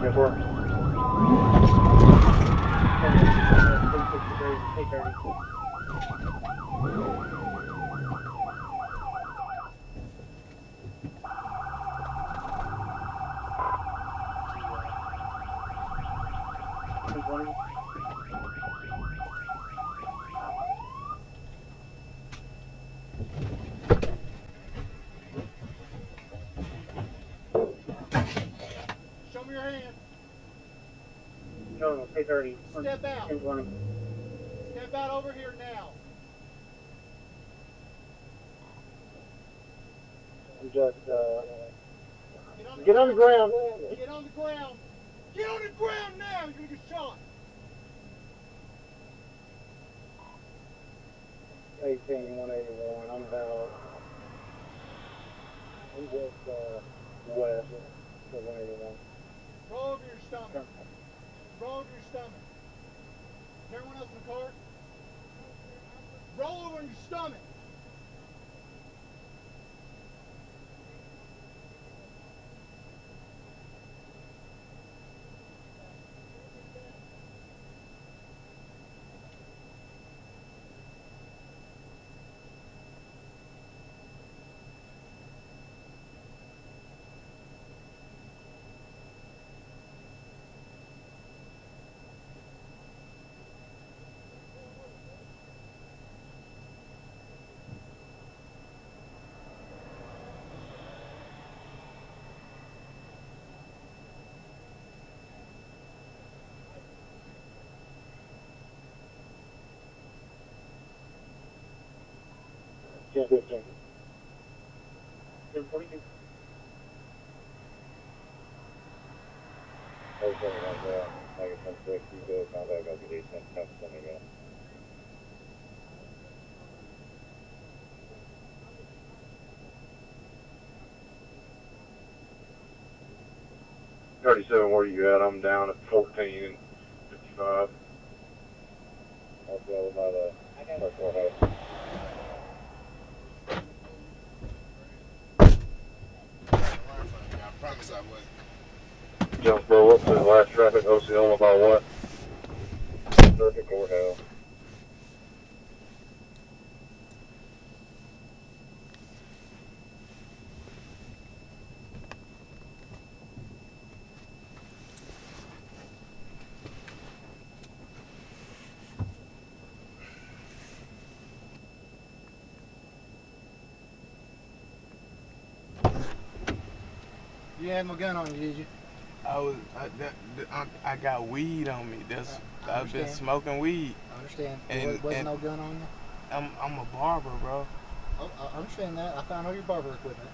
Yes, sir. 8:30. Show me your hand. No, 8:30. Step out. 10:20. Step out over here now. I'm just, Get on the ground. ground. Get on the ground. Get on the ground now. You're going to get shot. 18-181. I'm about. I'm just west of 181. Roll over your stomach. Roll over your stomach. Is everyone else in the car? Roll over on your stomach. Ten 15. 10:42. Okay, like a 10-6, you go, now back up to 10 again. $37, where you at? I'm down at 14 and 55. I'll go by the courthouse. I promise I would. Jump blow up to the last traffic, Osceola by what? Circuit courthouse. You had no gun on you, did you? I got weed on me. I've been smoking weed. I understand. And- Wasn't and- no gun on you? I'm a barber, bro. Oh, I understand that. I found all your barber equipment.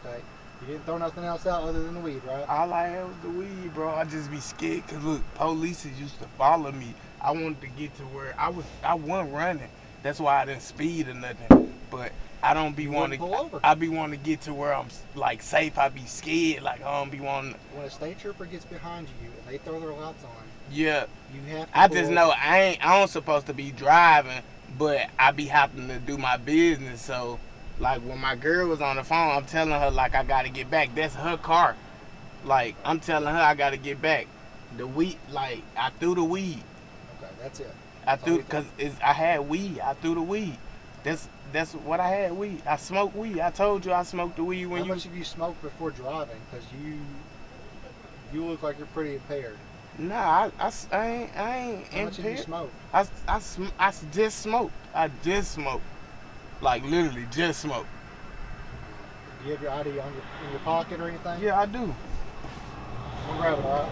Okay. You didn't throw nothing else out other than the weed, right? All I had was the weed, bro. I just be scared, cause look, police used to follow me. I wanted to get to where I wasn't running. That's why I didn't speed or nothing. But I don't be You wanting wouldn't pull over. I be wanting to get to where I'm like safe. I be scared, like I don't be wanting. When a state trooper gets behind you and they throw their lights on, Yeah, you have to I pull just over. know I don't supposed to be driving, but I be having to do my business. So, like when my girl was on the phone, I'm telling her like I gotta get back. That's her car. Like I'm telling her I gotta get back. The weed, like I threw the weed. Okay, that's it. I That's all threw you because I had weed. I threw the weed. That's what I had. Weed. I smoked weed. I told you I smoked the weed when How you. much have you smoked before driving? Because you look like you're pretty impaired. Nah, I ain't How much have you impaired. smoked? I just smoked. I just smoked. Like literally just smoked. Do you have your ID in your pocket or anything? Yeah, I do. I'm gonna grab it, all right?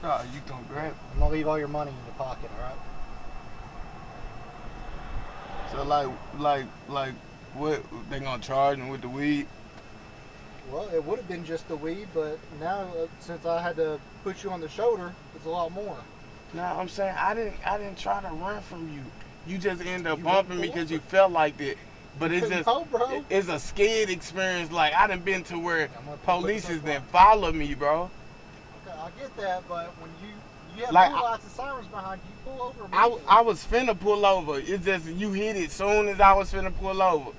Oh, you gonna grab it? I'm gonna leave all your money in your pocket, all right? So like what they gonna charge me with the weed? Well, it would have been just the weed, but now since I had to put you on the shoulder, it's a lot more. Nah, I'm saying I didn't try to run from you. You just ended up You bumping me went because you felt like that. But it's just No, bro. it's a scared experience. Like I done been to where I'm gonna put police this is up then on. follow me, bro. Okay, I get that, but when you have Like, blue lights and sirens behind you, you pull over I immediately. was finna pull over. It's just you hit it soon as I was finna pull over.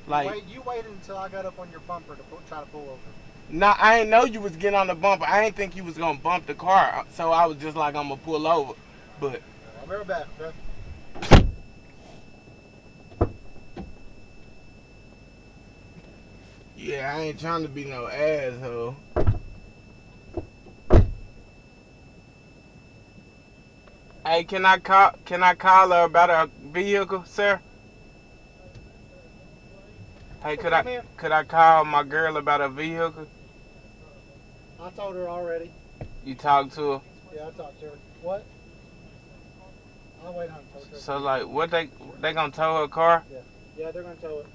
Like You waited until I got up on your bumper to try to pull over. Nah, I ain't know you was getting on the bumper. I ain't think you was gonna bump the car, so I was just like, I'm gonna pull over. But I'll be right back, okay? yeah, I ain't trying to be no asshole. Hey, can I call her about a vehicle, sir? Hey, could I call my girl about a vehicle? I told her already. You talked to her? Yeah, I talked to her. What? I'll wait on her. So like, what they gonna tow her car? Yeah, they're gonna tow it.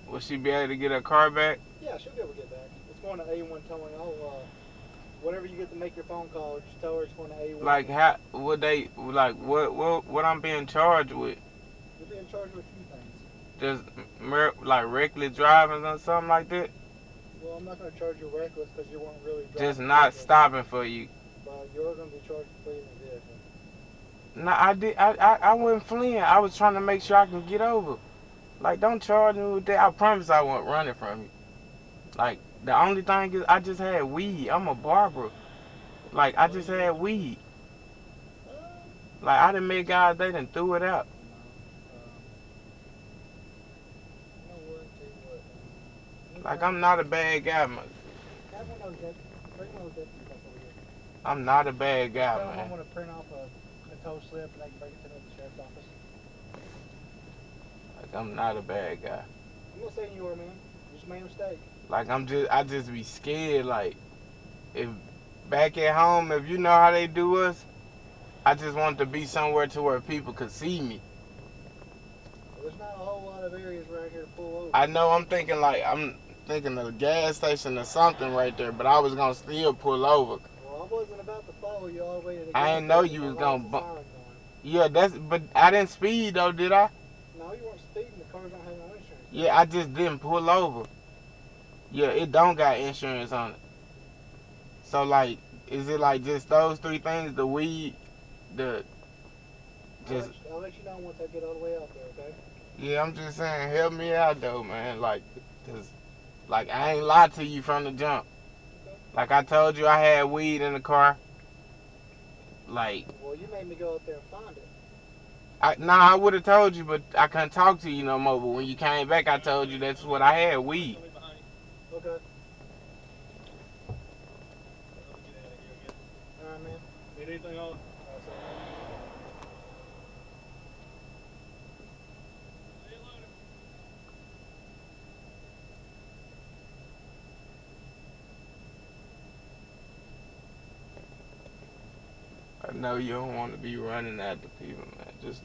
Will she be able to get her car back? Yeah, she'll be able to get back. It's going to A1 towing. Whenever you get to make your phone call, just tell her it's going to A1. Like how would they like what I'm being charged with? You're being charged with a few things. Just like reckless driving or something like that? Well, I'm not going to charge you reckless because you weren't really driving. Just not reckless. stopping for you. But you're going to be charged for fleeing the vehicle. No, I wasn't fleeing. I was trying to make sure I can get over. Like, don't charge me with that. I promise I wasn't running from you. Like, the only thing is I just had weed. I'm a barber. Like, I just had weed. Like, I done met guys, they done threw it out. Like, I'm not a bad guy, man. I'm not a bad guy, man. I'm going to print off a tow slip and I can bring it to the sheriff's office. Like, I'm not a bad guy. I'm not saying you are, man. You just made a mistake. Like, I just be scared. Like, if back at home, if you know how they do us, I just want to be somewhere to where people could see me. Well, there's not a whole lot of areas right here to pull over. I know I'm thinking of a gas station or something right there, but I was going to still pull over. Well, I wasn't about to follow you all the way to the I gas didn't know station. you was My going lights to and bump. sirens going. Yeah, but I didn't speed though, did I? No, you weren't speeding. The cars don't have no insurance. Yeah, I just didn't pull over. Yeah, it don't got insurance on it. So like, is it like just those three things? The weed, just. I'll let you know once I get all the way out there, okay? Yeah, I'm just saying, help me out though, man. Like, cause, like I ain't lied to you from the jump. Okay. Like I told you, I had weed in the car. Like. Well, you made me go out there and find it. I would have told you, but I couldn't talk to you no more. But when you came back, I told you that's what I had, weed. Okay. Alright, man. Need anything else? I know you don't want to be running after people, man. Just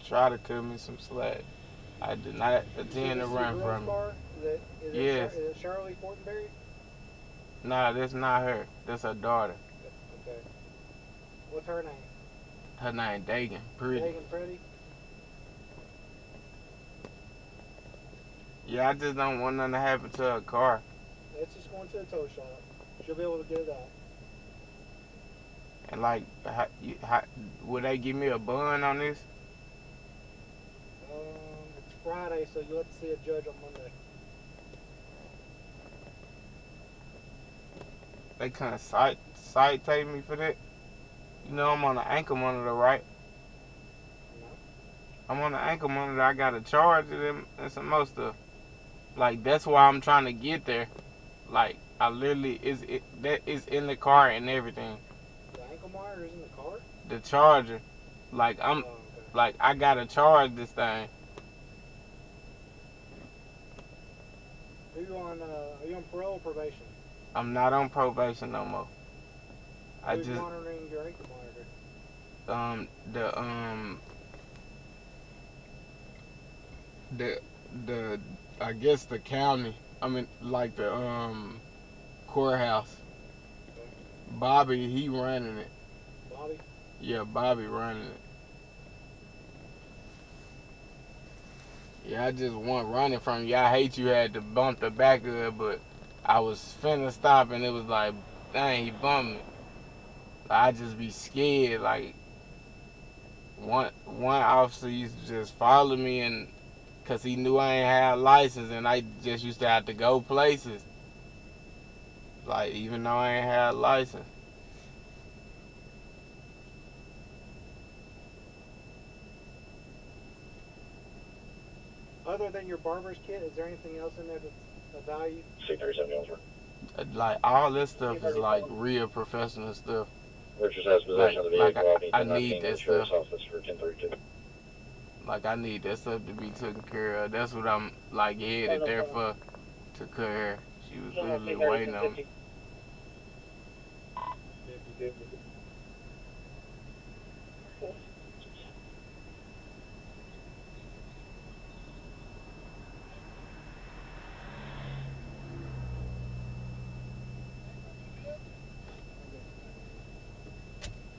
try to cut me some slack. I did not intend to run from you. Yes. Is it Shirley Fortenberry? Nah, that's not her. That's her daughter. Okay. What's her name? Her name Dagan. Pretty. Megan Pretty? Yeah, I just don't want nothing to happen to her car. It's just going to the tow shop. She'll be able to get it out. And like, would they give me a bond on this? It's Friday, so you'll have to see a judge on Monday. They couldn't citate me for that? You know I'm on the ankle monitor, right? No. I'm on the ankle monitor. I got a charge of them and some more stuff. Like, that's why I'm trying to get there. Like, I literally, that is in the car and everything. The ankle monitor is in the car? The charger. Like, Okay. like, I gotta charge this thing. Are you on parole or probation? I'm not on probation no more. Who's monitoring your ankle monitor? I guess the county. I mean, like the courthouse. Okay. Bobby, he running it. Bobby? Yeah, Bobby running it. Yeah, I just want running from you. I hate you had to bump the back of it, but I was finna stop and it was like, dang, he bumped me. I just be scared. Like, one officer used to just follow me and Cause he knew I ain't had a license, and I just used to have to go places. Like, even though I ain't had a license. Other than your barber's kit, is there anything else in there that's of value? C-37 Like, all this stuff is like real professional stuff. Richards has possession of the vehicle. I need that stuff. Office for 1032. Like, I need that stuff to be taken care of. That's what I'm like headed there for, to cut her. She was literally waiting on me. 50-50.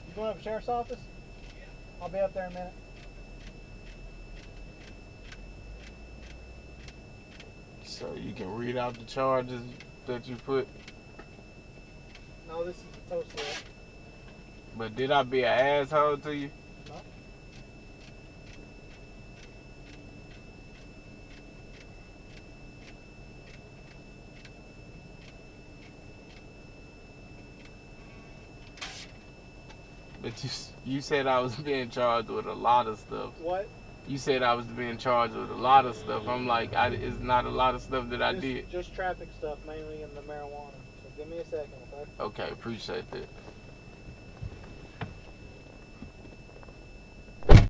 You going up to the sheriff's office? I'll be up there in a minute. So you can read out the charges that you put. No, this is a tow slip. But did I be an asshole to you? No. But you said I was being charged with a lot of stuff. What? You said I was being charged with a lot of stuff. I'm like, it's not a lot of stuff that I did. Just traffic stuff, mainly in the marijuana. So give me a second, okay? Okay, appreciate that.